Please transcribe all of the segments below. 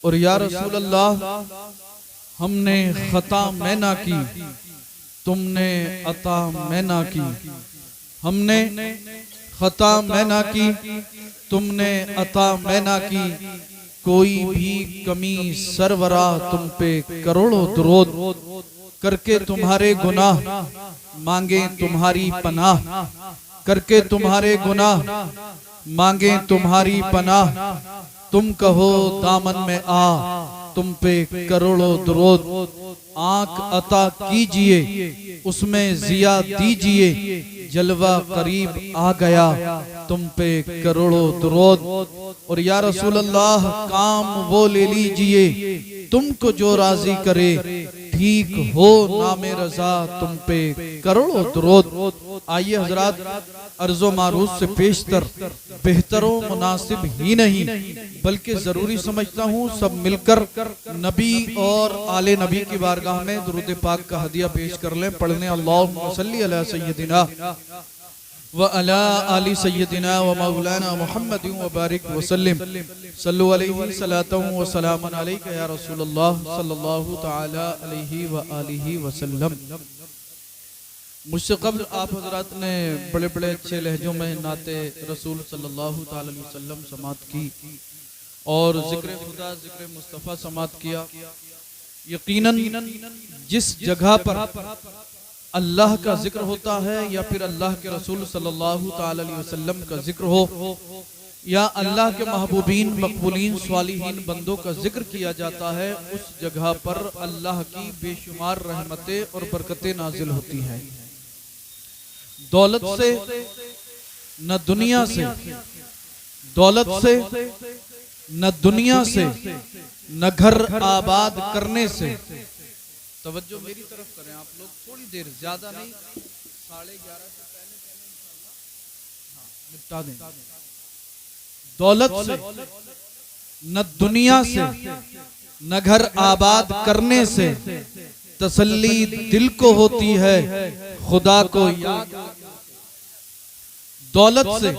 और या रसूल अल्लाह हमने खता मैं ना की, तुमने अता मैं ना की। हमने खता मैं ना की, तुमने अता मैं ना की। कोई भी कमी सरवरा तुम पे करोड़ों दुरूद, करके तुम्हारे गुनाह मांगे तुम्हारी पनाह, करके तुम्हारे गुनाह मांगे तुम्हारी पनाह। तुम कहो दामन में आ, तुम पे करोड़ों दुरूद। आंख अता कीजिए, उसमें जिया दीजिए, जलवा करीब आ गया, तुम पे करोड़ों दुरूद। और या रसूल अल्लाह काम वो ले लीजिए, तुमको जो राजी करे, ठीक हो नामे रजा, तुम पे करोड़ों दुरूद। आइए हजरात, अर्जो मारूफ से पेशतर बेहतरों मुनासिब ही नहीं बल्कि जरूरी समझता हूँ सब मिलकर नबी और आले नबी की बारगाह में दुरूद पाक का हदिया पेश कर लें। पढ़ने अल्लाहुम्मा सल्ली अला सय्यदिना व अला आलि सय्यदिना व मौलाना मुहम्मद व बारिक वसल्लिम। सल्लु अलैहि सलातन व सलामन अलैका या रसूलल्लाह सल्लल्लाहु तआला अलैहि व आलिहि वसल्लम। मुझसे कब्ल आप हजरात ने बड़े बड़े अच्छे लहजों में नाते रसूल सल्लल्लाहु तआला अलैहि वसल्लम समात की और जिक्र खुदा जिक्र मुस्तफ़ा समात किया। यकीनन जिस जगह पर अल्लाह का जिक्र होता है या फिर अल्लाह के रसूल सल्लल्लाहु तआला अलैहि वसल्लम का जिक्र हो या अल्लाह के महबूबीन मकबूलीन स्वालिहीन बंदों का जिक्र किया जाता है, उस जगह पर अल्लाह की बेशुमार रहमतें और बरकतें नाजिल होती हैं। दौलत से न दुनिया से, दौलत से न दुनिया से, न घर आबाद करने से। तवज्जो मेरी तरफ करें आप लोग, थोड़ी देर, ज्यादा नहीं, 11:30 से पहले निपटा दें। दौलत से न दुनिया से, न घर आबाद करने से तसल्ली दिल को होती है, खुदा को याद। दौलत से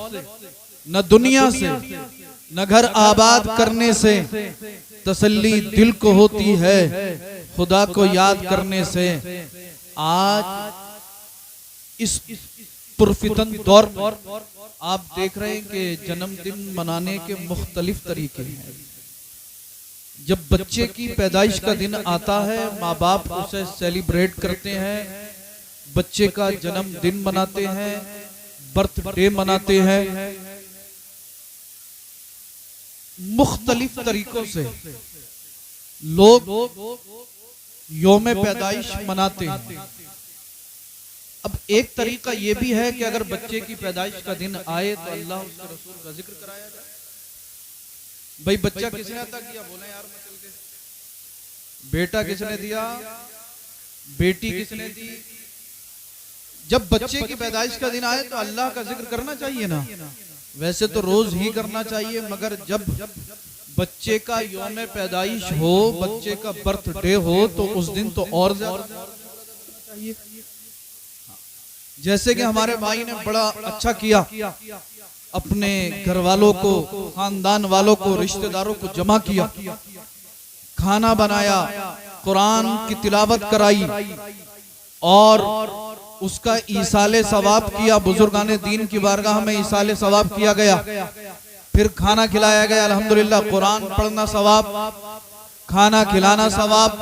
न दुनिया से, न घर आबाद करने से तसल्ली दिल को होती है, खुदा को याद करने से। आज इस पुरफितन दौर में आप देख रहे हैं कि जन्मदिन मनाने के मुख्तलिफ तरीके हैं। जब बच्चे की पैदाइश का दिन आता है, माँ बाप उसे सेलिब्रेट करते हैं, बच्चे का जन्मदिन मनाते हैं, बर्थडे मनाते हैं। मुख्तलिफ तरीकों से लोग यौम पैदाइश मनाते हैं। अब एक तरीका ये भी है कि अगर बच्चे की पैदाइश का दिन आए तो अल्लाह उसके रसूल का जिक्र कराया जाए। भाई बच्चा किसने अता किया, बोले यार मैं चल के। बेटा किसने दिया, बेटी किसने दी। जब बच्चे की पैदाइश का दिन आए तो अल्लाह का जिक्र करना चाहिए ना। वैसे तो रोज ही करना चाहिए, मगर जब बच्चे का यौम पैदाइश हो, बच्चे का बर्थडे हो, तो उस दिन तो और ज्यादा चाहिए। जैसे कि हमारे भाई ने बड़ा अच्छा किया, अपने घर वालों को, खानदान वालों को, रिश्तेदारों को जमा किया, खाना बनाया, कुरान की तिलावत कराई और उसका ईसाले सवाब किया। बुजुर्गाने दीन की बारगाह में ईसाले सवाब किया गया, फिर खाना खिलाया गया। अल्हम्दुलिल्लाह, कुरान पढ़ना सवाब, खाना खिलाना सवाब।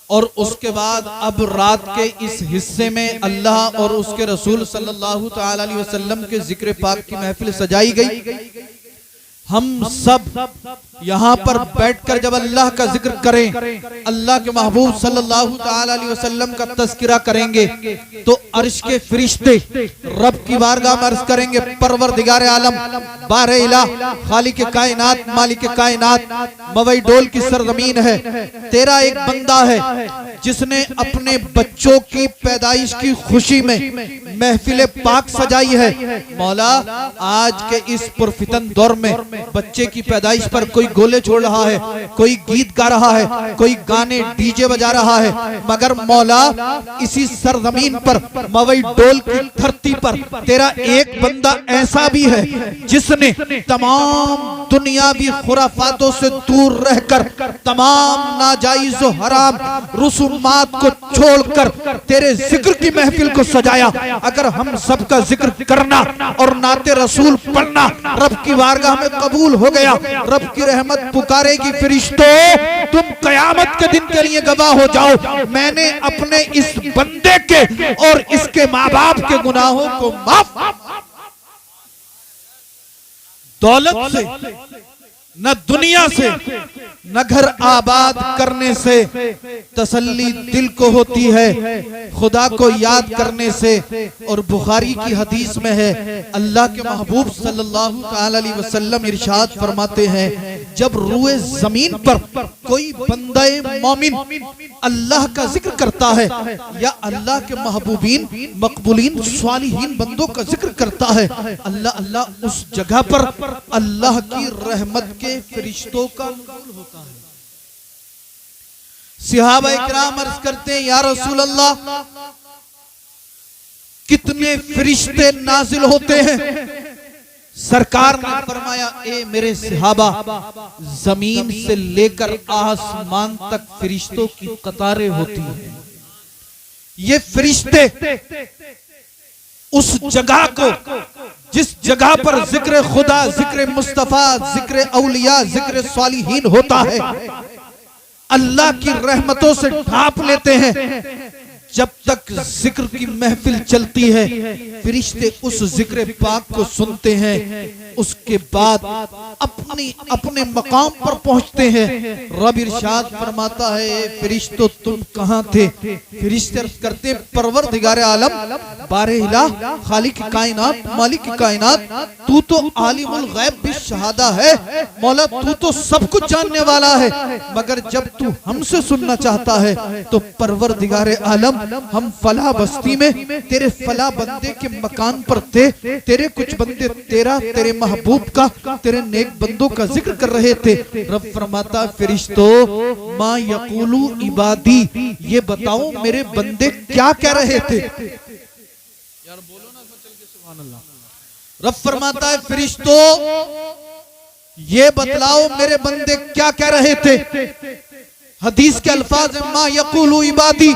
और उसके बाद अब रात के इस हिस्से में अल्लाह और उसके रसूल सल्लल्लाहु तआला अलैहि वसल्लम के जिक्र पाक की महफिल सजाई गई। हम सब यहाँ पर बैठकर जब अल्लाह का जिक्र करें, अल्लाह के महबूब सल्लल्लाहु तआला अलैहि वसल्लम का तज़किरा करेंगे, तो अर्श के फरिश्ते रब की बारगाह में अर्ज करेंगे, परवरदिगार आलम, बारे इलाह, खालिक कायनात, मालिक कायनात, मवई डोल की सरजमीन है, तेरा एक बंदा है जिसने अपने बच्चों की पैदाइश की खुशी में महफिल पाक सजाई है। मौला, आज के इस पुरफितन दौर में बच्चे की पैदाइश पर कोई गोले छोड़ रहा है, कोई गीत गा रहा है, कोई गाने डीजे बजा रहा है, मगर मौला इसी सरजमीन पर मवई डोल की धरती पर तेरा एक बंदा ऐसा भी है जिसने तमाम दुनियावी खुराफातों से दूर रहकर तमाम नाजायज और हराम रुसूमात को छोड़कर तेरे जिक्र की महफिल को सजाया। अगर हम सबका जिक्र करना और नाते रसूल पढ़ना रब की बारगाह में कबूल हो गया, रब की रहमत पुकारेगी फरिश्तों, तुम कयामत के दिन के लिए गवाह हो जाओ, मैंने अपने इस बंदे के और इसके माँ बाप के गुनाहों को माफ। दौलत से न दुनिया से न घर आबाद करने से तसल्ली दिल को होती है, खुदा को याद करने से। और बुखारी की हदीस में है, अल्लाह के महबूब सल्लल्लाहु अलैहि वसल्लम इरशाद फरमाते हैं, जब रूए जमीन पर कोई बंदे मोमिन अल्लाह का जिक्र करता है या अल्लाह के महबूबीन मकबूलीन स्वालिहीन बंदों का जिक्र करता है, अल्लाह अल्लाह उस जगह पर अल्लाह की रहमत के फरिश्तों का नुज़ूल होता है। सहाबा इकराम अर्ज़ करते हैं, या रसूल अल्लाह, कितने फरिश्ते नाजिल होते हैं? सरकार ने फरमाया, ए मेरे सहाबा, जमीन से लेकर आसमान तक फरिश्तों की कतारें होती हैं। ये फरिश्ते उस जगह को, जिस जगह पर जिक्र खुदा, जिक्र मुस्तफा, जिक्र औलिया, जिक्र स्वालिहीन होता है, अल्लाह की रहमतों से ढांप लेते हैं। जब तक जिक्र की महफिल चलती है, फरिश्ते उस जिक्र पाक को सुनते हैं, उसके बाद अपने मकाम पर पहुंचते हैं। रब इरशाद फरमाता है, फरिश्तों तुम कहां थे? फरिश्ते अर्ज़ करते, परवरदिगार आलम, बारहिला, खालिक कायनात, मालिक कायनात, तू तो आलिमुल गैब भी शहादा है। मौला तू तो सब कुछ जानने वाला है, मगर जब तू हमसे सुनना चाहता है तो परवरदिगार आलम, हम फला बस्ती में तेरे फला बंदे के मकान पर थे, तेरे कुछ बंदे तेरे महबूब का, तेरे नेक बंदों का जिक्र कर रहे थे। रब फरमाता, फरिश्तों, मा यकूलू इबादी, ये बताओ मेरे बंदे क्या कह रहे थे? यार बोलो ना चल के सुभान अल्लाह। रब फरमाता है, फरिश्तों ये बतलाओ मेरे बंदे क्या कह रहे थे? हदीस के अल्फाज है, मा यकूलू इबादी,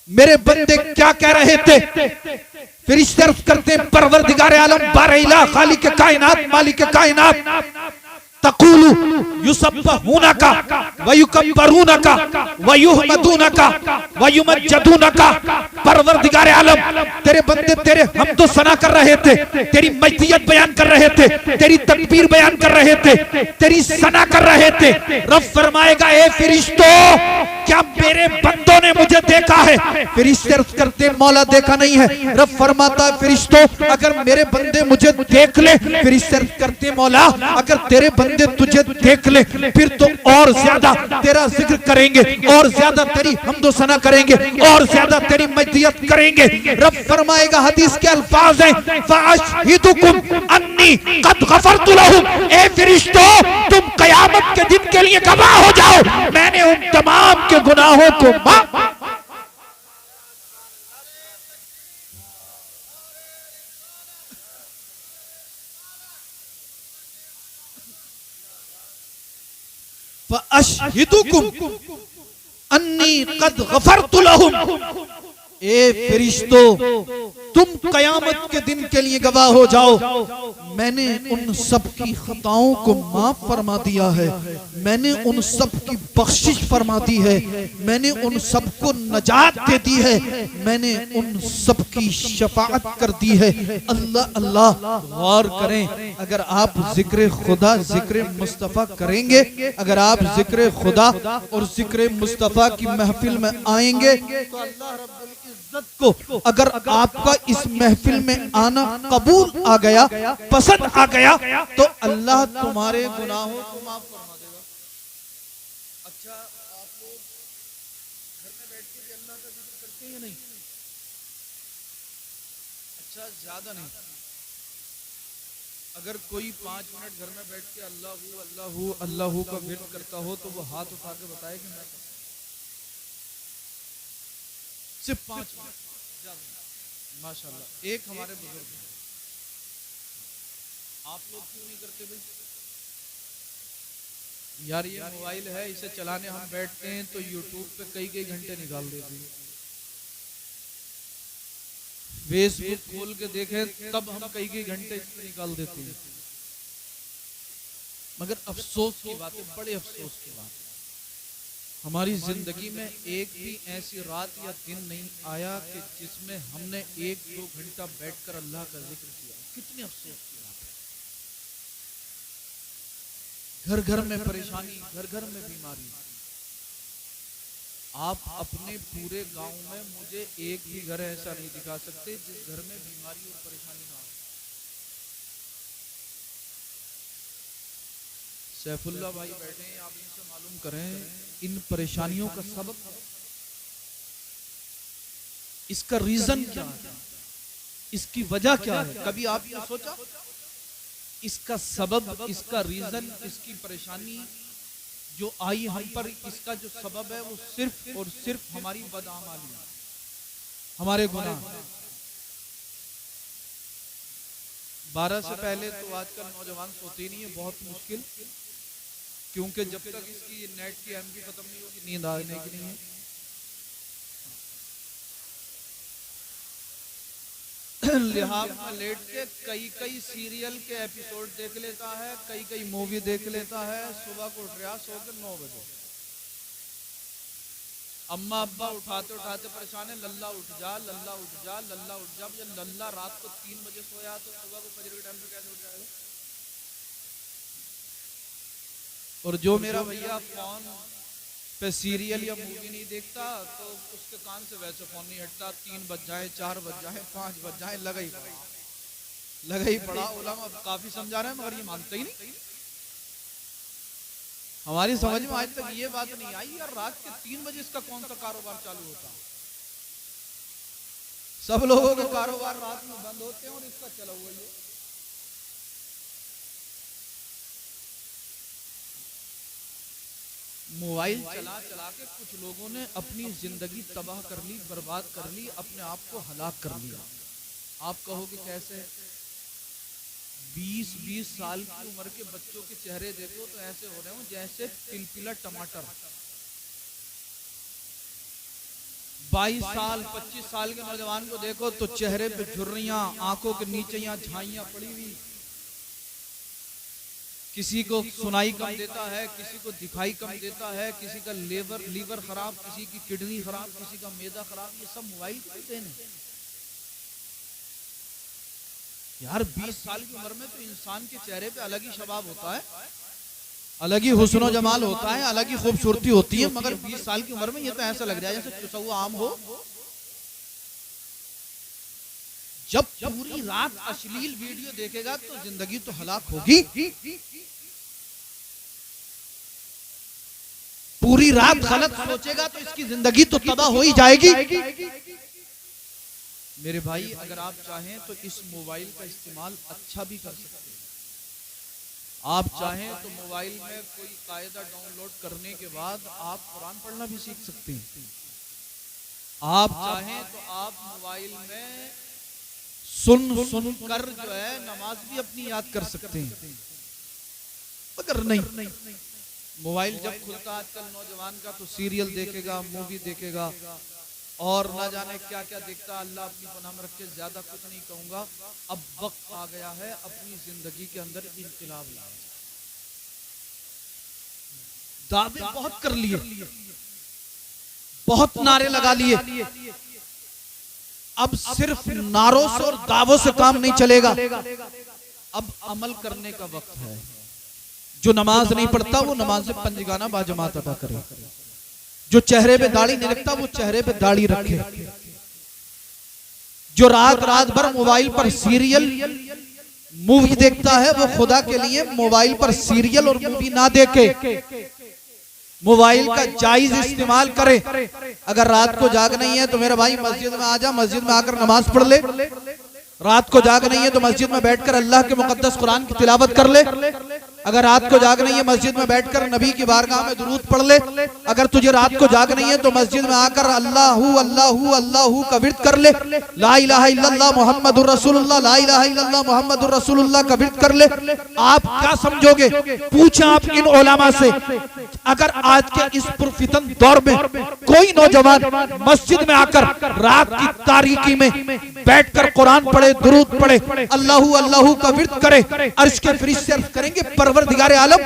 मेरे बंदे क्या कह रहे थे? फरिश्ते अर्ज़ करते, परवरदिगार आलम, बारहिला, खालिक कायनात, मालिक कायनात, तक़ूलु युसब्बहूनका व युकब्बरूनका व युहमदूनका व युमज्जदूनका। परवरदिगार आलम, तेरे बंदे तेरे हम तो सना कर रहे थे, तेरी मजदियत बयान कर रहे थे, तेरी तकबीर बयान कर रहे थे, तेरी सना कर रहे थे। रब फरमाएगा, ए फरिश्तों, क्या मेरे बंदों ने मुझे देखा है? फरिश्ते अर्ज़ करते, मौला देखा नहीं है। रब फरमाता है, फरिश्तों अगर मेरे बंदे मुझे देख ले, फरिश्ते अर्ज़ करते, मौला अगर तेरे बंदे तुझे देख ले, फिर तो और ज्यादा तेरा जिक्र करेंगे, और ज्यादा तेरी हम्दो सना करेंगे, और ज्यादा तेरी मजदियत करेंगे। रब फरमाएगा, हदीस के अल्फाज हैं, फ़अशहिदुकुम अन्नी क़द गफ़रतु लहुम, ए फरिश्तों तुम कयामत के दिन के लिए गवाह हो जाओ, मैंने उन तमाम के गुनाहों को माफ। फ़अशहिदुकुम अन्नी क़द गफ़रतु लहुम, ए फरिश्तों तुम कयामत के दिन के लिए गवाह हो जाओ, मैंने उन सब की खताओं को माफ फरमा दिया है, मैंने उन सब की बख्शिश फरमा दी है, मैंने उन सब को नजात दे दी है, मैंने उन सब की शफाअत कर दी है। अल्लाह अल्लाह, गौर करें, अगर आप जिक्र खुदा, जिक्र मुस्तफ़ा करेंगे, अगर आप जिक्र खुदा और जिक्र मुस्तफ़ा की महफिल में आएंगे तो अल्लाह रब्बुल इज्जत को, अगर आपका इस महफिल में आना कबूल आ गया, पसंद आ गया, तो अल्लाह तुम्हारे गुनाहों को माफ फरमा देगा। अच्छा, आप लोग घर में बैठ के भी अल्लाह का जिक्र करते हैं या नहीं? अच्छा, ज्यादा नहीं। अगर कोई 5 मिनट घर में बैठ के अल्लाह अल्लाह अल्लाह का विर्द करता हो तो वो हाथ उठा के बताए कि मैं करता हूं। सिर्फ 5 मिनट, माशाल्लाह। एक हमारे बुजुर्ग, आप लोग क्यों नहीं करते भाई? यार ये मोबाइल है, इसे चलाने हम बैठते हैं तो यूट्यूब पे कई कई घंटे निकाल देते हैं। फेसबुक खोल के देखें तब हम कई कई घंटे निकाल देते हैं। मगर अफसोस की बात है, बड़े अफसोस की बात है, हमारी जिंदगी में एक भी ऐसी रात या दिन नहीं आया कि जिसमें हमने 1-2 घंटा बैठकर अल्लाह का जिक्र किया। कितनी अफसोस की बात है। घर घर में परेशानी, घर घर में बीमारी। आप अपने पूरे गांव में मुझे एक भी घर ऐसा नहीं दिखा सकते जिस घर में बीमारी और परेशानी ना हो। सैफुल्लाह भाई बैठे हैं, आप इनसे मालूम करें इन परेशानियों का सबब, इसका रीजन क्या है, इसकी वजह क्या है? कभी आपने सोचा इसका सबब, इसका रीजन, इसकी परेशानी जो आई हम पर, इसका जो सबब है वो सिर्फ और सिर्फ हमारी बदआमाली, हमारे गुनाह। 12 से पहले तो आजकल नौजवान सोते नहीं है, बहुत मुश्किल, क्योंकि जब तक इसकी नेट की एमबी खत्म नहीं होगी नींद आने की नहीं है। लिहाज में लेट के कई सीरियल के एपिसोड देख लेता है, कई मूवी देख लेता है। सुबह को उठ रहा सो के 9 बजे, अम्मा अब्बा उठाते उठाते परेशान है, लल्ला उठ जा, लल्ला उठ जा, लल्ला उठ जा। जब लल्ला रात को 3 बजे सोया तो सुबह को फजर के टाइम पे कैसे उठ जाएगा? और जो मेरा भैया फोन पे सीरियल या मूवी नहीं देखता तो उसके कान से वैसे फोन नहीं हटता। 3 बज जाए, 4 बज जाए, 5 बज जाए, लगा ही पड़ा। उलमा काफी समझा रहे हैं मगर ये मानते ही नहीं। हमारी समझ में आज तक ये बात नहीं आई यार रात के 3 बजे इसका कौन सा कारोबार चालू होता है? सब लोगों के कारोबार रात में बंद होते हैं और इसका चला हुआ है। मोबाइल चला चला के कुछ लोगों ने अपनी जिंदगी तबाह कर ली, बर्बाद कर ली, अपने आप को हलाक कर लिया। आप कहोगे कैसे? 20-20 साल की उम्र के बच्चों के चेहरे देखो तो ऐसे हो रहे हो जैसे पिलपिला टमाटर। 22 साल 25 साल के नौजवान को देखो तो चेहरे पे झुर्रियां, आंखों के नीचे यहाँ झाइयां पड़ी हुई। किसी को सुनाई कम देता है, किसी को दिखाई कम देता है, किसी का लीवर खराब, किसी की किडनी खराब, किसी का मैदा खराब। ये सब मोबाइल की देन है यार। 20 साल की उम्र में तो इंसान के चेहरे पे अलग ही शबाब होता है, अलग ही हुस्न जमाल होता है, अलग ही खूबसूरती होती है। मगर 20 साल की उम्र में ये तो ऐसा लग रहा है जैसे चुसा हुआ आम हो। जब पूरी रात अश्लील वीडियो देखेगा तो जिंदगी तो हलाक होगी। पूरी रात गलत सोचेगा तो इसकी जिंदगी तो तबाह हो ही जाएगी। मेरे भाई अगर आप चाहें तो इस मोबाइल का इस्तेमाल अच्छा भी कर सकते हैं। आप चाहें तो मोबाइल में कोई कायदा डाउनलोड करने के बाद आप कुरान पढ़ना भी सीख सकते हैं। आप चाहें तो आप मोबाइल में सुन कर जो है नमाज भी अपनी याद कर सकते हैं। मगर नहीं, मोबाइल जब खुलता आजकल नौजवान का तो सीरियल देखेगा, मूवी देखेगा और ना जाने क्या क्या देखता। अल्लाह अपनी पनाह में रखे, ज्यादा कुछ नहीं कहूंगा। अब वक्त आ गया है अपनी जिंदगी के अंदर इनकलाब लाने। दावे बहुत कर लिए, बहुत नारे लगा लिए। अब सिर्फ नारों से और दावों से काम नहीं चलेगा। अब अमल करने का वक्त है। जो नमाज नहीं पढ़ता वो नमाज से पंजगाना बाजमात अदा करे। जो चेहरे पे दाढ़ी नहीं रखता वो चेहरे पे दाढ़ी रखे। जो रात रात भर मोबाइल पर सीरियल मूवी देखता है वो खुदा के लिए मोबाइल पर सीरियल और मूवी ना देखे, मोबाइल का जायज इस्तेमाल करे। अगर रात को जाग नहीं है तो मेरा भाई मस्जिद में आ जा, मस्जिद में आकर नमाज पढ़ ले। रात को जाग नहीं है तो मस्जिद में बैठकर अल्लाह के मुकद्दस कुरान की तिलावत कर ले। अगर रात को जाग नहीं है मस्जिद में बैठकर नबी की बारगाह में दुरूद पढ़ ले। अगर तुझे रात को जाग नहीं है तो मस्जिद में आकर अल्लाहू अल्लाहू अल्लाहू का विर्द कर ले। ला इलाहा इल्लल्लाह मुहम्मदुर रसूलुल्लाह, ला इलाहा इल्लल्लाह मुहम्मदुर रसूलुल्लाह का विर्द कर ले। आप क्या समझोगे? पूछा आप इन उलमा से, अगर आज के इस पुरफितन दौर में कोई नौजवान मस्जिद में आकर रात की तारीकी में बैठकर कुरान पढ़े, दुरूद पढ़े, अल्लाहू अल्लाहू का विर्द करे, अर्श के फरिश्ते अर्ज करेंगे परवरदिगारे आलम,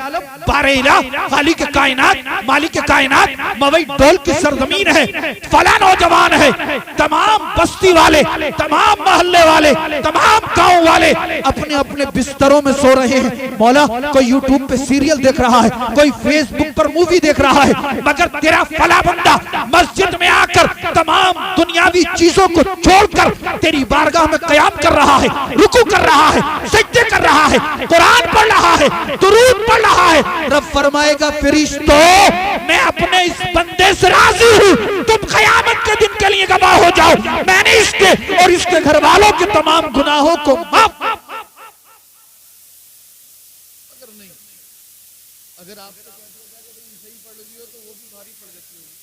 बारेला, खालिक कायनात, मालिक कायनात, मवई डोल की सरजमीन है, फला नौजवान है, तमाम बस्ती वाले, तमाम मोहल्ले वाले, तमाम गांव वाले अपने अपने बिस्तरों में सो रहे हैं। मौला, कोई यूट्यूब पे सीरियल देख रहा है, कोई फेसबुक पर मूवी देख रहा है, मगर तेरा फला बंदा मस्जिद में आकर तमाम दुनियावी चीजों को छोड़कर तेरी बारगाह में कयाम कर रहा है, रुकू कर रहा है, सजदे कर रहा है, कुरान पढ़ रहा है, दुरूद पढ़ रहा है। रब फरमाएगा, फरिश्तों मैं अपने इस बंदे से राजी हूं, तुम कयामत के दिन के लिए गवाह हो जाओ, मैंने इसके और इसके घर वालों के तमाम गुनाहों को माफ। अगर नहीं, अगर आप सही पढ़ रही हो तो वो भी भारी पड़ जाती होगी।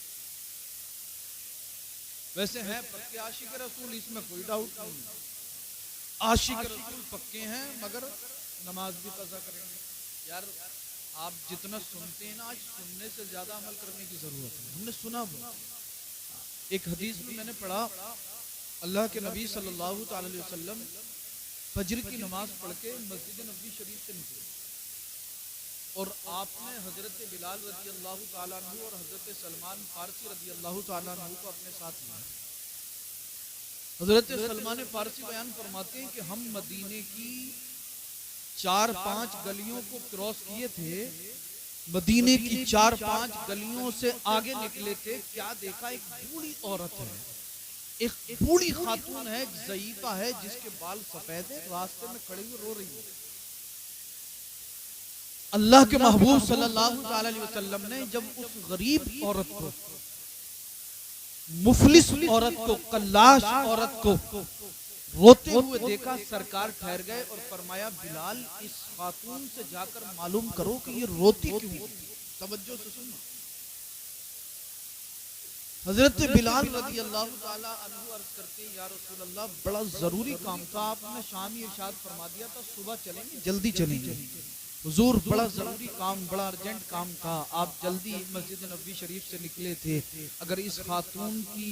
वैसे हैं पक्के आशिक रसूल, इसमें कोई डाउट नहीं। आशिक रसूल पक्के हैं, मगर नमाज भी कज़ा करेंगे। यार आप जितना सुनते हैं ना, आज सुनने से ज्यादा अमल करने की जरूरत है। हमने सुना वो एक हदीस में मैंने पढ़ा, अल्लाह के नबी सल्लल्लाहु अलैहि वसल्लम फजर की नमाज पढ़ के मस्जिद नबवी शरीफ से निकले और आपने हजरत बिलाल रजी अल्लाह तआला अन्हु और हजरत सलमान फारसी रजी अल्लाह तआला अन्हु को अपने साथ लिया। हजरत सलमान फारसी बयान फरमाते हैं कि हम मदीने की 4-5 गलियों को क्रॉस किए थे, मदीने की 4-5 गलियों से आगे निकले थे, क्या देखा, एक बूढ़ी औरत है, एक बूढ़ी खातून है, ज़ईफा है, जिसके बाल सफेद है, रास्ते में खड़ी हुई रो रही है। अल्लाह के महबूब सल्लल्लाहु अलैहि वसल्लम ने जब उस गरीब औरत को, मुफलिस औरत को, कल्लाश औरत को रोते हुए देखा, सरकार ठहर गए और फरमाया, बिलाल इस खातून से जाकर मालूम करो कि ये रोती क्यों। तवज्जो से सुनो। हजरत बिलाल रज़ी अल्लाह ताला अन्हु अर्ज करते हैं, या रसूल अल्लाह, बड़ा जरूरी काम था, आपने शामी इरशाद फरमा दिया था सुबह चलेंगे, जल्दी चलेंगे। हुजूर बड़ा जरूरी काम, बड़ा अर्जेंट काम था, आप जल्दी मस्जिद नबवी शरीफ से निकले थे। अगर इस खातून की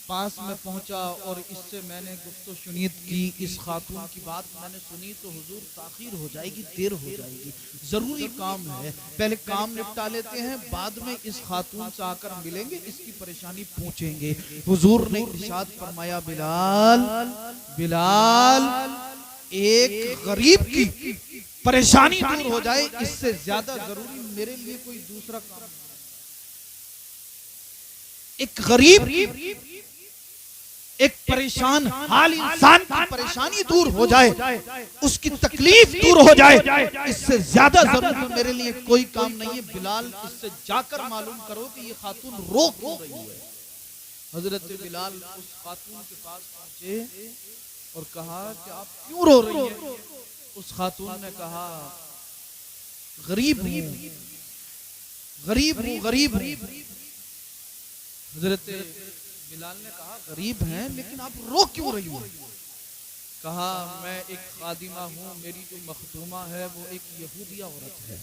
पास में पहुंचा और इससे मैंने गुफ्तो शुनीद की, इस खातून की बात मैंने सुनी, तो हुजूर ताखीर हो जाएगी, देर हो जाएगी, जरूरी काम है, पहले काम निपटा लेते हैं, बाद में इस खातून से आकर मिलेंगे, इसकी परेशानी पूछेंगे। हुजूर ने इरशाद फरमाया, बिलाल बिलाल, एक गरीब की परेशानी दूर हो जाए, इससे ज्यादा जरूरी मेरे लिए कोई दूसरा काम। एक गरीब, एक परेशान हाल इंसान की परेशानी दूर हो जाए, उसकी तकलीफ दूर हो जाए, इससे ज्यादा जरूरी मेरे लिए कोई काम नहीं है। बिलाल, इससे जाकर मालूम करो कि ये खातून रो क्यों रही है। हजरत बिलाल उस खातून के पास पहुंचे और कहा कि आप क्यों रो रही हैं? उस खातून ने कहा, गरीब हूं, गरीब हूं, गरीब हूं। हजरत बिलाल ने कहा, गरीब हैं लेकिन आप रो क्यों रही हो? कहा, मैं एक खादिमा हूं, मेरी जो मखदूमा है वो एक यहूदिया औरत है,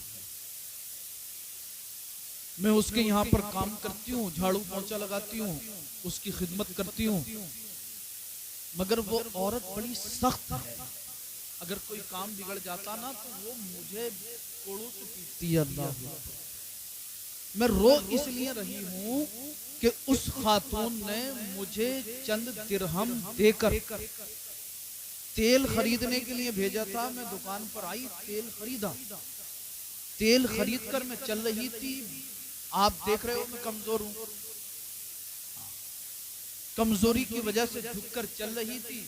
मैं उसके यहाँ पर काम करती हूँ, झाड़ू पोंछा लगाती हूँ, उसकी खिदमत करती हूँ, मगर वो औरत बड़ी सख्त है, अगर कोई काम बिगड़ जाता ना तो वो मुझे कोड़ों से पीटती है। अल्लाह, मैं रो इसलिए रही हूँ कि उस खातून ने मुझे चंद दिरहम देकर तेल खरीदने के लिए भेजा था, मैं दुकान पर आई, तेल खरीदा, तेल खरीद कर मैं चल रही थी। आप देख रहे हो मैं कमजोर हूं, कमजोरी की वजह से झुककर चल रही थी,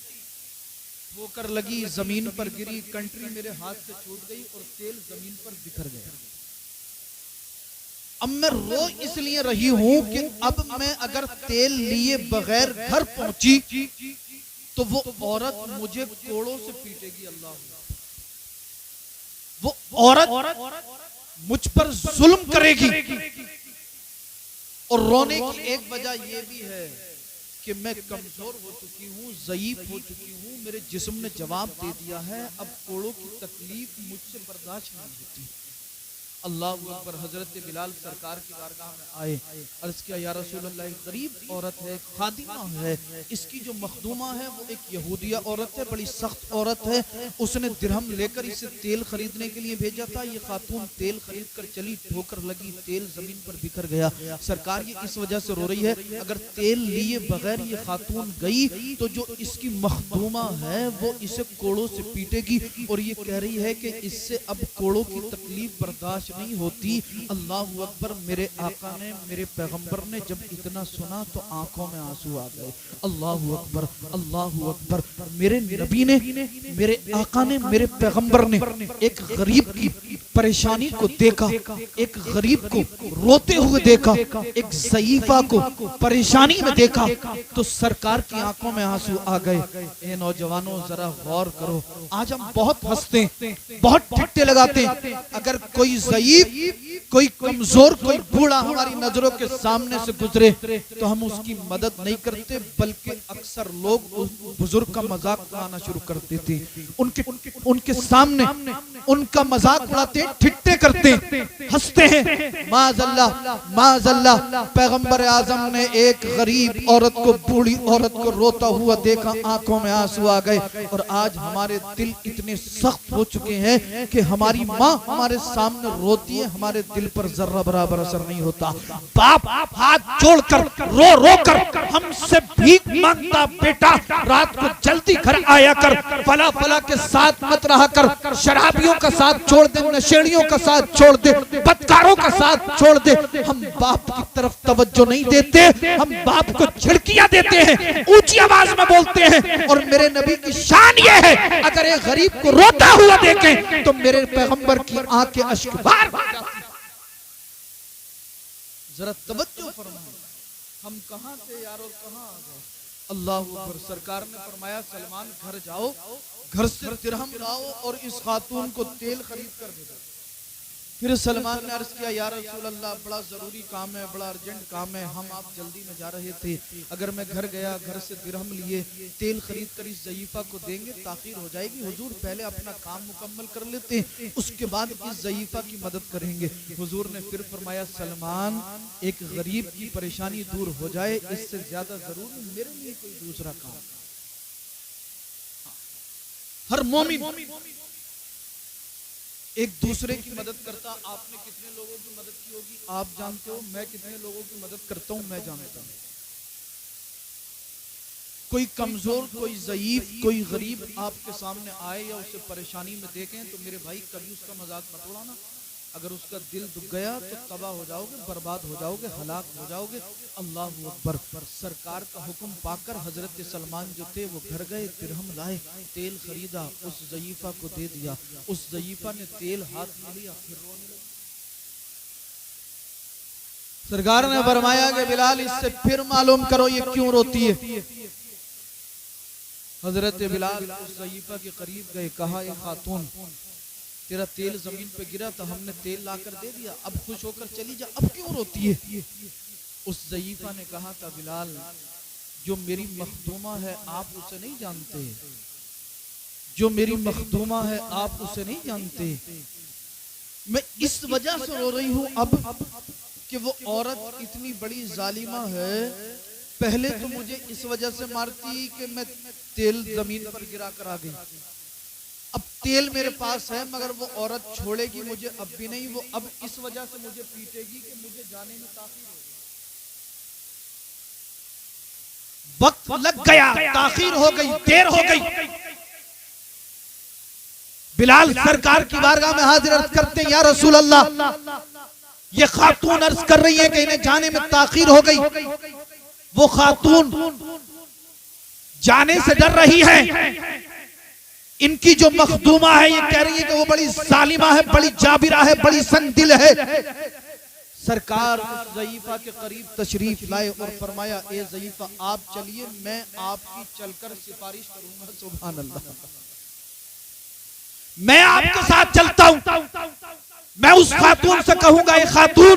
ठोकर लगी, जमीन पर गिरी, कंट्री मेरे हाथ से छूट गई और तेल जमीन पर बिखर गया। अब मैं रो इसलिए रही हूं कि अब मैं अगर तेल लिए बगैर घर पहुंची तो वो औरत मुझे कोड़ों से पीटेगी। अल्लाह, वो औरत मुझ पर जुल्म करेगी। और रोने की एक वजह यह भी है कि मैं कमजोर हो चुकी हूँ, ज़ईफ हो चुकी हूँ, मेरे जिस्म ने जवाब दे दिया है, अब कोड़ों की तकलीफ मुझसे बर्दाश्त नहीं होती। अल्लाह अकबर। हजरत बिलाल सरकार की बारगाह में आए, अर्ज किया या रसूल अल्लाह, एक गरीब औरत है, खादिमा है, इसकी जो मखदूमा है वो एक यहूदिया औरत है, बड़ी सख्त औरत है, उसने दिरहम लेकर इसे तेल खरीदने के लिए भेजा था। ये खातून तेल खरीद कर चली, ठोकर लगी, तेल जमीन पर बिखर गया। सरकार ये इस वजह से रो रही है, अगर तेल लिए बगैर ये खातून गई तो जो इसकी मखदूमा है वो इसे कोड़ों से पीटेगी। और ये कह रही है कि इससे अब कोड़ों की तकलीफ बर्दाश्त नहीं होती। अल्लाह अकबर। मेरे आका ने, मेरे पैगंबर ने जब इतना सुना तो आंखों में आंसू आ गए। अल्लाह अकबर, अल्लाह अकबर। मेरे नबी ने, मेरे आका ने, मेरे पैगंबर ने एक गरीब की परेशानी को देखा, एक गरीब को रोते हुए देखा, एक ज़ईफा को परेशानी में देखा तो सरकार की आंखों में आंसू आ गए। ए नौजवानों, जरा गौर करो, आज हम बहुत हंसते, बहुत ठट्टे लगाते। अगर कोई ज़ईफ, कोई कमजोर, कोई बूढ़ा हमारी नजरों के सामने से गुजरे तो हम उसकी मदद नहीं करते, बल्कि अक्सर लोग उस बुजुर्ग का मजाक उड़ाना शुरू कर देते, उनके सामने उनका मजाक उड़ाते, ठिट्टे करते, हंसते हैं। माज़अल्लाह, माज़अल्लाह। पैगंबर आजम ने एक गरीब औरत को, बूढ़ी औरत को रोता हुआ देखा, आंखों में आंसू आ गए। और आज हमारे दिल इतने सख्त हो चुके हैं कि हमारी माँ हमारे सामने रोती है, हमारे दिल पर जर्रा बराबर असर नहीं होता। बाप हाथ जोड़कर रो रो कर हमसे भीख मांगता, बेटा रात को जल्दी घर आया कर, फला फला के साथ मत रहा कर, शराबियों का साथ छोड़ दे, नशेड़ियों का साथ छोड़ दे, बदकारों का साथ छोड़ दे। हम बाप की तरफ तवज्जो नहीं देते, हम बाप को झिड़कियां देते हैं, ऊंची आवाज में बोलते हैं। और मेरे नबी की शान ये है, अगर एक गरीब को रोता हुआ देखें तो मेरे पैगंबर की आंखें अश्कबार हो जाती हैं। जरा तवज्जो फरमाओ, हम कहां थे यार और कहां आ गए। अल्लाह अकबर। सरकार ने फरमाया, सलमान घर जाओ, घर से दिरहम लाओ और इस खातून को तेल खरीद कर दे दो। फिर सलमान ने अर्ज किया, या रसूल अल्लाह, बड़ा जरूरी काम है, बड़ा अर्जेंट काम है, हम आप जल्दी में जा रहे थे, अगर मैं घर गया, घर से दिरहम लिए, तेल खरीद कर इस ज़ईफा को देंगे, ताखीर हो जाएगी। हुजूर पहले अपना काम मुकम्मल कर लेते, उसके बाद इस ज़ईफा की मदद करेंगे। हुजूर ने फिर फरमाया, सलमान, एक गरीब की परेशानी दूर हो जाए, इससे ज्यादा जरूरी मेरे लिए कोई दूसरा काम। हर मोमिन एक दूसरे की मदद करता। आपने कितने लोगों की मदद की होगी आप जानते हो, मैं कितने लोगों की मदद करता हूं मैं जानता हूं। कोई कमजोर, कोई ज़ईफ, कोई गरीब आपके सामने आए या उसे परेशानी में देखें तो मेरे भाई कभी उसका मजाक मत उड़ाना। अगर उसका दिल दुख गया तो तबाह हो जाओगे, बर्बाद हो जाओगे, हलाक हो जाओगे। अल्लाह अकबर। सरकार का हुक्म पाकर हजरत सलमान जो थे वो घर गए, दिरहम लाए, तेल खरीदा, उस ज़ईफा को दे दिया। उस ज़ईफा ने तेल हाथ में लिया, फिर रोने लगा। सरकार ने फरमाया कि बिलाल, इससे फिर मालूम करो ये क्यों रोती है। हजरत बिलाल उस ज़ईफा के करीब गए, कहा, ये खातून, तेरा तेल जमीन पे गिरा तो हमने तेल लाकर दे दिया, अब खुश होकर चली जा, अब क्यों रोती है। उस ज़ईफा ने कहा था, बिलाल, जो मेरी मखदूमा है आप उसे नहीं जानते, जो मेरी मखदूमा है आप उसे नहीं जानते। मैं इस वजह से रो रही हूं अब कि वो औरत इतनी बड़ी जालिमा है। पहले तो मुझे इस वजह से मारती कि मैं तेल जमीन पर गिरा कर आ गई, अब तेल मेरे पास है मगर वो औरत छोड़ेगी मुझे अब भी नहीं। वो अब इस वजह से मुझे पीटेगी कि मुझे जाने में ताखीर हो गई, वक्त लग गया, ताखीर हो गई, देर हो गई। बिलाल सरकार की बारगाह में हाजिर अर्ज करते हैं, या रसूल अल्लाह, ये खातून अर्ज कर रही है कि इन्हें जाने में ताखीर हो गई। वो खातून जाने से डर रही है, इनकी जो मखदूमा है ये कह रही है कि वो बड़ी जालिमा है, बड़ी जाबिरा है, बड़ी संदिल है। सरकार उस ज़ईफ़ा के करीब तशरीफ लाए और फरमाया, ए ज़ईफ़ा आप चलिए, मैं आपकी चलकर सिफारिश करूंगा। सुभान अल्लाह, मैं आपके साथ चलता हूं, मैं उस खातून से कहूंगा, ए खातून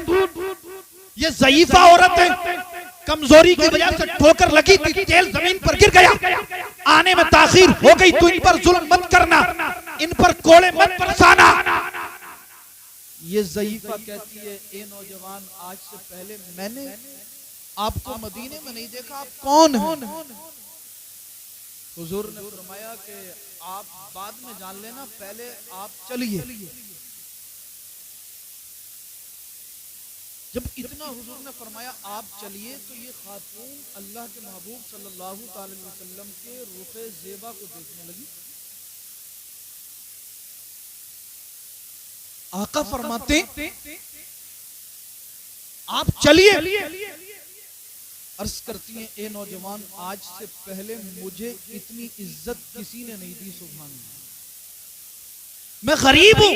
ये ज़ईफ़ा औरत है, कमजोरी की वजह से ठोकर लगी थी, तेल जमीन पर गिर गया, आने में ताखीर हो गई, तो इन पर जुल्म मत करना, इन पर कोड़े मत बरसाना। ये ज़ईफ़ा कहती है, ए नौजवान आज से पहले मैंने आपको मदीने में नहीं देखा, आप कौन हैं? हुजूर ने फरमाया कि आप बाद में जान लेना, पहले आप चलिए। जब इतना हुजूर ने फरमाया आप चलिए, तो ये खातून अल्लाह के महबूब सल्लल्लाहु अलैहि वसल्लम के रुखे ज़ेबा को देखने लगी। आका फरमाते आप चलिए। अर्ज करती हैं, ए नौजवान आज से पहले मुझे इतनी इज्जत किसी ने नहीं दी। सुभान अल्लाह, मैं गरीब हूं,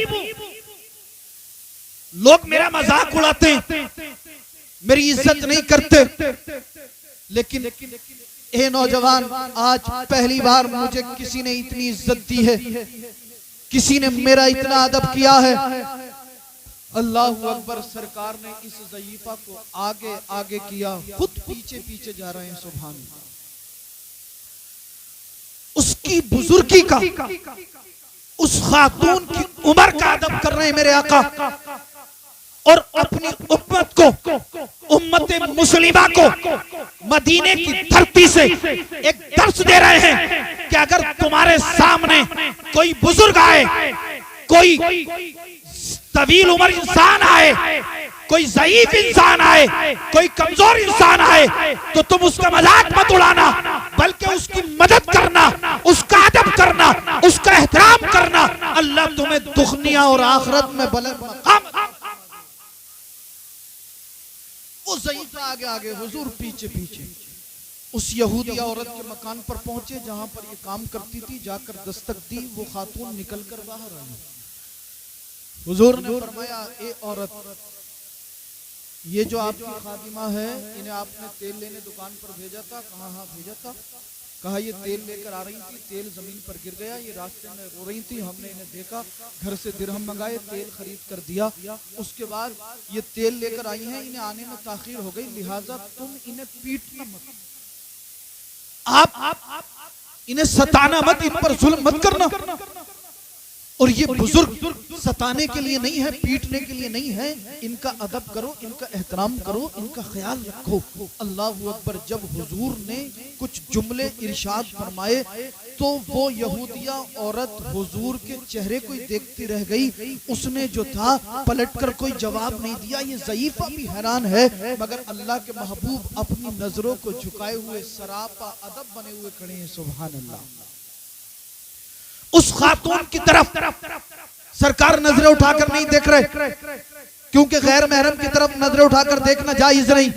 लोग मेरा मजाक उड़ाते हैं, मेरी इज्जत नहीं करते, लेकिन ए नौजवान आज पहली बार मुझे किसी ने इतनी इज्जत दी है, किसी ने मेरा इतना अदब किया है। अल्लाहु अकबर। सरकार ने इस ज़ईफ़ा को आगे आगे किया, खुद पीछे पीछे जा रहे हैं। सुभान अल्लाह, उसकी बुजुर्गी का, उस खातून की उम्र का अदब कर रहे हैं मेरे आका, और अपनी उम्मत को, उम्मत मुस्लिमा को मदीने की धरती से एक दर्स दे रहे हैं कि अगर तुम्हारे सामने कोई बुजुर्ग आए, कोई तवील उम्र इंसान आए, कोई ज़ईफ इंसान आए, कोई कमजोर इंसान आए, तो तुम उसका मजाक मत उड़ाना, बल्कि उसकी मदद करना, उसका अदब करना, उसका एहतराम करना। अल्लाह तुम्हें दुनिया और आखिरत में बुलंद मकाम। वो ज़ईफ़ा आगे आगे, हुजूर पीछे पीछे। उस यहूदी औरत के मकान पर पहुंचे जहां पर ये काम करती थी, जाकर दस्तक दी, वो खातून निकलकर बाहर आई। हुजूर ने फरमाया, ए औरत, ये जो आपकी खादिमा है, इन्हें आपने तेल लेने दुकान पर भेजा था? कहा हाँ भेजा था। कहा ये तेल लेकर आ रही थी, तेल जमीन पर गिर गया, ये रास्ते में रो रही थी, हमने इन्हें देखा, घर से दिरहम मंगाए, तेल खरीद कर दिया, उसके बाद ये तेल लेकर आई हैं, इन्हें आने में ताखीर हो गई, लिहाजा तुम इन्हें पीटना मत, आप इन्हें सताना मत, इन पर जुल्म मत करना। और ये बुजुर्ग सताने के लिए नहीं है, पीटने के लिए नहीं है, इनका अदब करो, इनका एहतराम करो, इनका ख्याल रखो। अल्लाहु अकबर। जब हुजूर ने कुछ जुमले इरशाद फरमाए तो वो यहूदिया औरत हुजूर के चेहरे को ही देखती रह गई। उसने जो था पलटकर कोई जवाब नहीं दिया। ये ज़ईफ़ा भी हैरान है, मगर अल्लाह के महबूब अपनी नजरों को झुकाए हुए सरापा अदब बने हुए खड़े हैं। सुभान अल्लाह। उस खातून की तरफ सरकार नजरें उठाकर नहीं देख रहे, क्योंकि गैर महरम की तरफ नजरें उठाकर देखना जायज नहीं।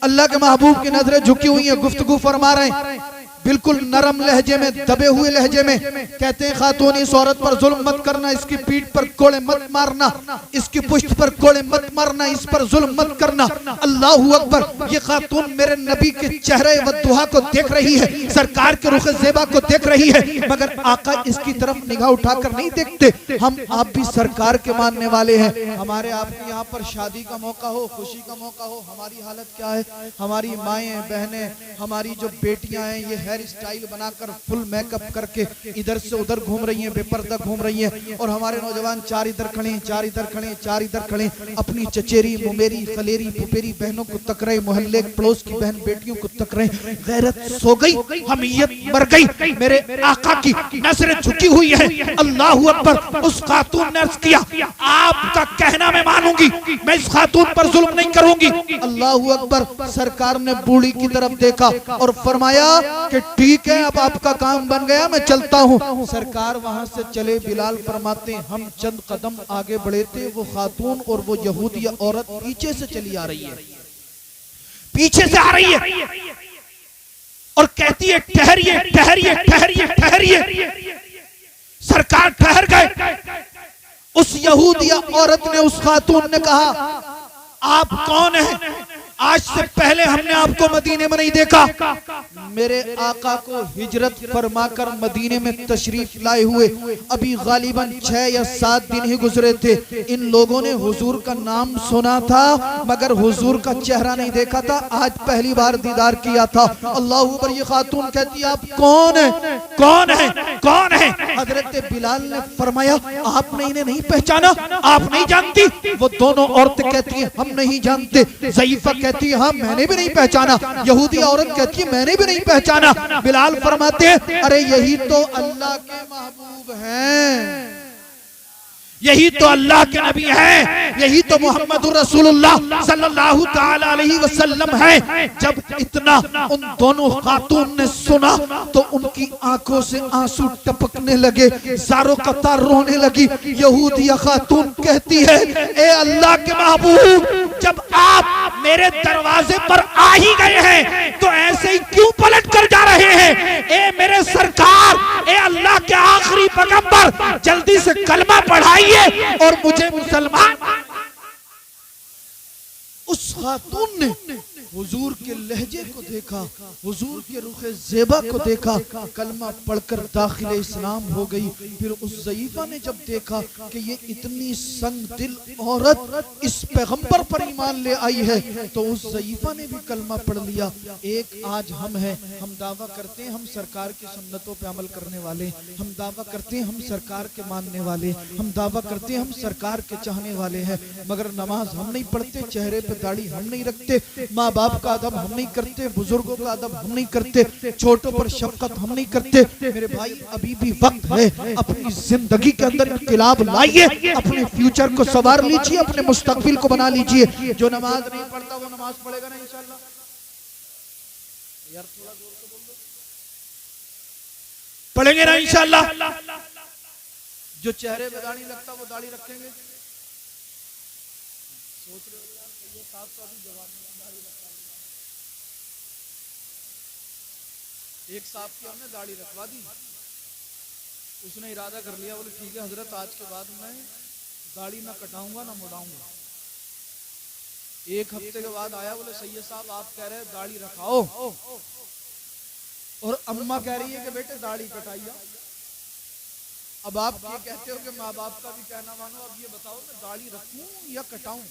अल्लाह के महबूब की नजरें झुकी हुई हैं, गुफ्तगू फरमा रहे हैं, बिल्कुल नरम लहजे में, दबे हुए लहजे में कहते हैं, खातून इस औरत पर जुल्म मत करना, इसकी पीठ पर कोड़े मत मारना, इसकी पुश्त पर कोड़े मत मारना, इस पर जुल्म मत करना। अल्लाहु अकबर। ये खातून मेरे नबी के चेहरे व दुहा को देख रही है, सरकार के रुख ज़ेबा को देख रही है, मगर आका इसकी तरफ निगाह उठाकर नहीं देखते। हम आप भी सरकार के मानने वाले हैं। हमारे आपके यहाँ पर शादी का मौका हो, खुशी का मौका हो, हमारी हालत क्या है? हमारी माएँ बहनें, हमारी जो बेटियां हैं, ये हेयर स्टाइल बनाकर फुल मेकअप करके इधर से उधर घूम रही हैं, बेपर्दा घूम रही हैं, और हमारे नौजवान चार इधर खड़े, चार इधर खड़े, चार इधर खड़े, अपनी चचेरी, मुमेरी, खलेरी, फुफेरी बहनों को तक रहे, मोहल्ले पड़ोस की बहन बेटियों को तक रहे। गैरत सो गई, हमियत मर गई। मेरे आका की नजरें झुकी हुई है। अल्लाहु अकबर। उस खातून ने अर्ज किया, आपका कहना मैं मानूंगी, मैं इस खातून पर जुल्म नहीं करूंगी। अल्लाहु अकबर। सरकार ने बूढ़ी की तरफ देखा और फरमाया कि ठीक है, अब आपका काम बन गया, मैं चलता हूँ। सरकार वहां से चले। बिलाल फरमाते हम चंद कदम आगे बढ़े थे, वो खातून और वो यहूदिया औरत पीछे से चली आ रही है, पीछे से आ रही है और कहती है ठहरिए, ठहरिए, ठहरिए, ठहरिए। सरकार ठहर गए। उस यहूदिया औरत ने, उस खातून ने कहा, आप कौन हैं? आज से पहले हमने आपको मदीने में नहीं देखा। मेरे आका को हिजरत फरमाकर मदीने में तशरीफ लाए हुए अभी गालिबन 6 या 7 दिन ही गुजरे थे। इन लोगों ने हुजूर का नाम सुना था मगर हुजूर का चेहरा नहीं देखा था। आज पहली बार दीदार किया था। अल्लाह अकबर। ये खातून कहती है आप कौन है? कौन है? कौन है? हजरत बिलाल ने फरमाया आपने इन्हें नहीं पहचाना? आप नहीं जानती? वो दोनों औरतें कहती है हम नहीं जानते। ज़ईफा कहती है हाँ मैंने भी नहीं पहचाना। यहूदी औरत कहती है मैंने भी नहीं पहचाना। बिलाल फरमाते हैं अरे यही तो अल्लाह के महबूब हैं, यही तो अल्लाह के नबी हैं, यही तो मोहम्मद रसूलुल्लाह सल्लल्लाहु ताला अलैहि वसल्लम है। जब इतना उन दोनों खातून ने सुना तो उनकी आंखों से आंसू टपकने लगे, ज़ारो कतार रोने लगी। यहूदिया खातून कहती है ए अल्लाह के महबूब, जब आप मेरे दरवाजे पर आ ही गए हैं तो ऐसे ही क्यों पलट कर जा रहे हैं? ए मेरे सरकार, ए अल्लाह के आखिरी पैगंबर, जल्दी से कलमा पढ़ाइए और मुझे मुसलमान। उस खातून ने हुजूर के लहजे को देखा, हुजूर के रुखे ज़ेबा को देखा, कलमा पढ़कर दाखिल इस्लाम हो गई। फिर उस ज़ईफा ने जब देखा कि ये इतनी संग दिल औरत इस पैगंबर पर ईमान ले आई है तो उस ज़ईफा ने भी कलमा पढ़ लिया। एक आज हम हैं, हम दावा करते हैं हम सरकार की सुन्नतों पे अमल करने वाले, हम दावा करते हैं हम सरकार के मानने वाले, हम दावा करते हैं हम सरकार के चाहने वाले हैं, मगर नमाज हम नहीं पढ़ते, चेहरे पे दाढ़ी हम नहीं रखते, माँ बाप का अदब हम नहीं करते, बुजुर्गों का अदब हम नहीं करते, छोटों पर शफकत हम नहीं करते। मेरे भाई अभी भी वक्त है, अपनी जिंदगी के अंदर इनकलाब लाइए, अपने फ्यूचर को संवार लीजिए, अपने मुस्तकबिल को बना लीजिए। जो नमाज नहीं पढ़ता वो नमाज पढ़ेगा ना इंशाल्लाह। यार थोड़ा जोर से बोल दो, पढ़ेंगे ना इंशाल्लाह। जो चेहरे पे दाढ़ी लगता वो दाढ़ी रखेंगे। सोच रहे हो यार ये साहब तो अभी जवान में दाढ़ी रखा, एक साहब की हमने दाढ़ी रखवा दी, उसने इरादा कर लिया, बोले ठीक है हजरत आज के बाद मैं दाढ़ी ना कटाऊंगा ना मुड़ाऊंगा। एक हफ्ते के बाद आया, बोले सैयद साहब आप कह रहे हैं दाढ़ी रखाओ और अम्मा कह रही है कि बेटे दाढ़ी कटाइए। अब आप ये कहते हो कि माँ बाप का भी कहना मानो, अब ये बताओ मैं दाढ़ी रखूं या कटाऊं?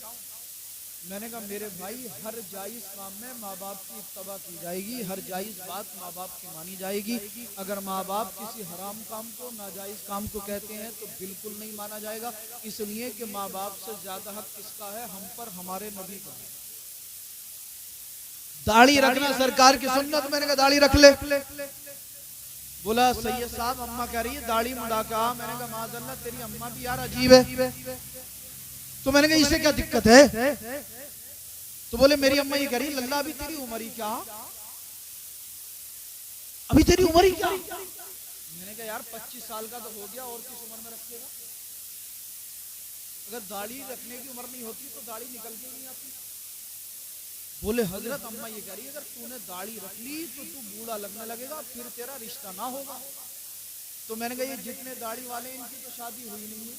मैंने कहा मेरे भाई हर जायज काम में माँ बाप की इत्तबा की जाएगी, हर जायज बात माँ बाप की मानी जाएगी। अगर माँ बाप किसी हराम काम को नाजायज काम को कहते हैं तो बिल्कुल नहीं माना जाएगा, इसलिए कि माँ बाप से ज्यादा हक किसका है? हम पर, हमारे नबी का। दाढ़ी रखना सरकार की सुन्नत। मैंने कहा दाढ़ी रख ले। बोला सैयद साहब अम्मा कह रही है दाढ़ी मुड़ा का। मैंने कहा माज़अल्लाह तेरी अम्मा भी यार अजीब है। तो मैंने कहा इससे क्या दिक्कत है? तो बोले मेरी अम्मा ये कह रही लल्ला अभी तेरी उम्र ही क्या, अभी तेरी उम्र ही क्या? मैंने कहा यार 25 साल का तो हो गया, और किस उम्र में रखिएगा? अगर दाढ़ी रखने की उम्र नहीं होती तो दाढ़ी निकल के नहीं आती। बोले हजरत अम्मा ये कह रही है अगर तूने दाढ़ी रख ली तो तू बूढ़ा लगने लगेगा, फिर तेरा रिश्ता ना होगा। तो मैंने कहा ये जितने दाढ़ी वाले इनकी तो शादी हुई नहीं है।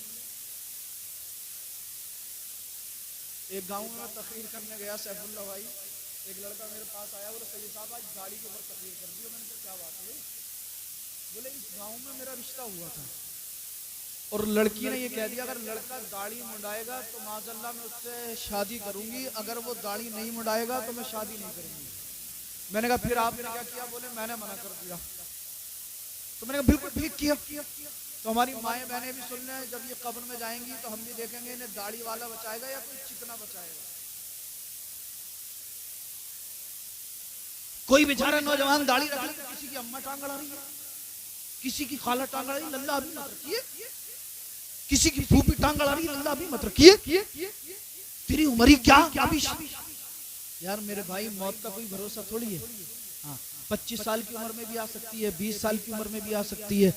एक गांव में तकरीर करने गया सैफुल्लाह भाई, एक लड़का मेरे पास आया, बोले सैयद साहब आज दाढ़ी के ऊपर तकरीर कर दी। मैंने कहा क्या बात है? बोले इस गांव में मेरा रिश्ता हुआ था और लड़की ने ये कह दिया अगर लड़का दाढ़ी मुंडाएगा तो माज़अल्लाह मैं उससे शादी करूंगी, अगर वो दाढ़ी नहीं मुंडाएगा तो मैं शादी नहीं करूंगी। मैंने कहा फिर आपने क्या किया? बोले मैंने मना कर दिया। तो मैंने कहा बिल्कुल ठीक किया। तो हमारी माएँ बहनें भी सुन लें, जब ये कब्र में जाएंगी तो हम भी देखेंगे इन्हें दाढ़ी वाला बचाएगा या कोई चिकना बचाएगा। कोई बेचारा नौजवान दाढ़ी रख ले, किसी की अम्मा टांग अड़ा रही है, किसी की खाला टांग अड़ा रही, लल्ला अभी मत रखिए। किसी की फूफी टांग अड़ा रही, लल्ला अभी मत रखिए। तेरी उम्र ही क्या अभी? यार मेरे भाई मौत का कोई भरोसा थोड़ी है। हाँ 25 साल की उम्र में भी आ सकती है, 20 साल की उम्र में भी आ सकती है,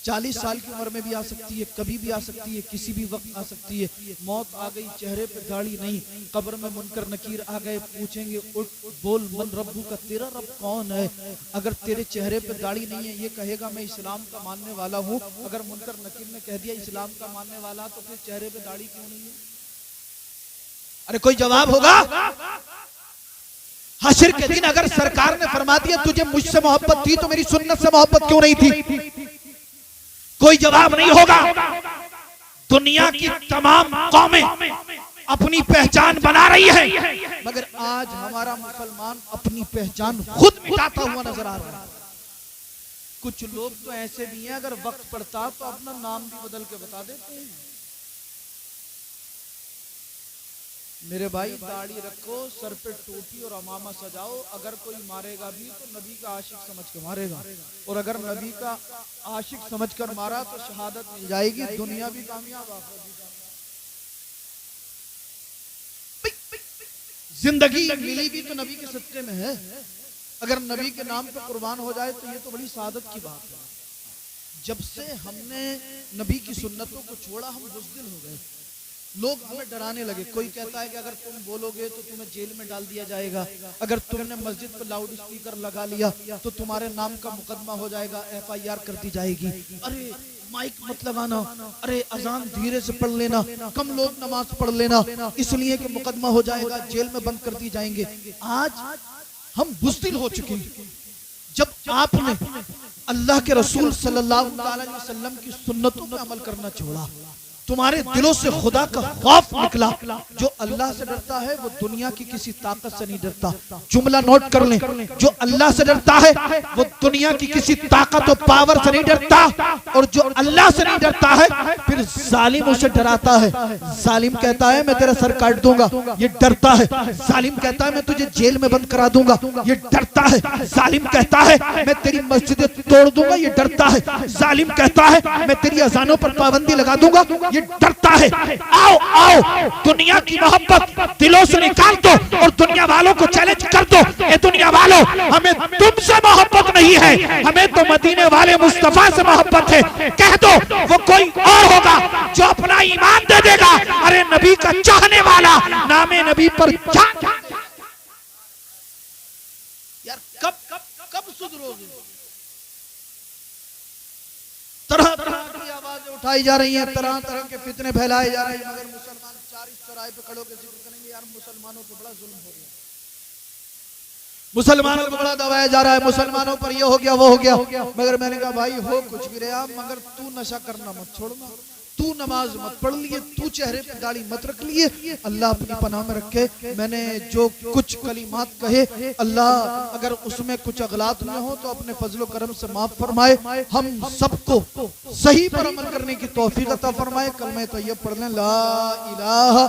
40 साल की उम्र में भी आ सकती है, कभी भी आ सकती है, किसी भी वक्त आ सकती है। मौत आ गई, चेहरे पे दाढ़ी नहीं, कब्र में मुनकर नकीर आ गए, पूछेंगे उठ बोल मन रब्बू का, तेरा रब कौन है? अगर तेरे चेहरे पे दाढ़ी नहीं है ये कहेगा मैं इस्लाम का मानने वाला हूँ। अगर मुनकर नकीर ने कह दिया इस्लाम का मानने वाला तो फिर चेहरे पे दाढ़ी क्यों नहीं है? अरे कोई जवाब होगा? हश्र के दिन अगर सरकार ने फरमा दिया तुझे मुझसे मोहब्बत थी तो मेरी सुन्नत से मोहब्बत क्यों नहीं थी? कोई जवाब नहीं होगा। दुनिया की तमाम कौमें अपनी पहचान बना रही है, मगर आज हमारा मुसलमान अपनी पहचान खुद मिटाता हुआ नजर आ रहा है। कुछ लोग तो ऐसे भी हैं, अगर वक्त पड़ता तो अपना नाम भी बदल के बता देते हैं। मेरे भाई दाढ़ी रखो, सर पे टोपी और अमामा सजाओ, अगर कोई मारेगा भी तो नबी का आशिक समझ के मारेगा, और अगर नबी का आशिक समझकर मारा तो शहादत मिल जाएगी, दुनिया भी कामयाब आखिरत भी कामयाब। जिंदगी मिली भी तो नबी के सदके में है, अगर नबी के नाम पे कुर्बान हो जाए तो ये तो बड़ी सादत की बात है। जब से हमने नबी की सुन्नतों को छोड़ा हम बुज़दिल हो गए, लोग हमें डराने लगे। कोई कहता है कि अगर तुम बोलोगे तो तुम्हें जेल में डाल दिया जाएगा, अगर तुमने मस्जिद पर लाउड स्पीकर लगा लिया तो तुम्हारे नाम का मुकदमा हो जाएगा, FIR कर दी जाएगी। अरे माइक मत लगाना, अरे अजान धीरे से पढ़ लेना, कम लोग नमाज पढ़ लेना, इसलिए कि मुकदमा हो जाएगा, जेल में बंद कर दी जाएंगे। आज हम बुज़दिल हो चुके हैं। जब आपने अल्लाह के रसूल सल्लल्लाहु अलैहि वसल्लम की सुन्नतों पर अमल करना छोड़ा, तुम्हारे दिलों से खुदा का खौफ निकला। जो अल्लाह से डरता है वो दुनिया की किसी ताकत से नहीं डरता। जुमला नोट कर लें, जो अल्लाह से डरता है वो दुनिया की किसी ताकत और पावर से नहीं डरता, और जो अल्लाह से नहीं डरता है फिर जालिम उसे डराता है। जालिम कहता है मैं तेरा सर काट दूंगा, ये डरता है। जालिम कहता है मैं तुझे जेल में बंद करा दूंगा, ये डरता है। जालिम कहता है मैं तेरी मस्जिदें तोड़ दूंगा, ये डरता है। जालिम कहता है मैं तेरी अजानों पर पाबंदी लगा दूंगा, ये डरता है। आओ आओ, दुनिया की मोहब्बत दिलों से निकाल दो और दुनिया वालों को चैलेंज कर दो, ये दुनिया वालों हमें तुमसे मोहब्बत नहीं है, हमें तो मदीने वाले मुस्तफा से मोहब्बत है। कह दो वो कोई और होगा जो अपना ईमान दे देगा। अरे नबी का चाहने वाला नामे नबी पर जान। यार कब कब सुधरोगे? तरह तरह की आवाजें उठाई जा रही हैं, तरह तरह के फितने फैलाए जा रहे हैं, मगर मुसलमान चार इस चौराहे पे खड़े होकर जिक्र करेंगे यार मुसलमानों पे बड़ा जुल्म हो गया, मुसलमानों को बड़ा दबाया जा रहा है, मुसलमानों पर ये हो गया वो हो गया। मगर मैंने कहा भाई हो कुछ भी रहा, मगर तू नशा करना मत छोड़ना, तू नमाज मत पढ़ लिए, तू चेहरे पे दाढ़ी मत रख लिए। अल्लाह अपनी पनाह में रखे। मैंने जो कुछ कलिमात कहे अल्लाह अगर उसमें कुछ अगलात हुए हो तो अपने फजलो करम से माफ फरमाए, हम सबको सही पर अमल करने की तौफीक अता फरमाए। कलमे तैयब पढ़ लें, ला इलाहा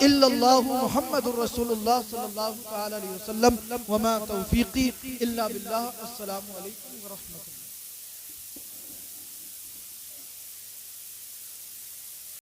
इल्लल्लाहु मुहम्मदुर रसूलुल्लाह सल्लल्लाहु अलैहि वसल्लम, वमा तौफीकी इल्ला बिल्लाह। अस्सलामु अलैकुम व रहमतुल्लाह।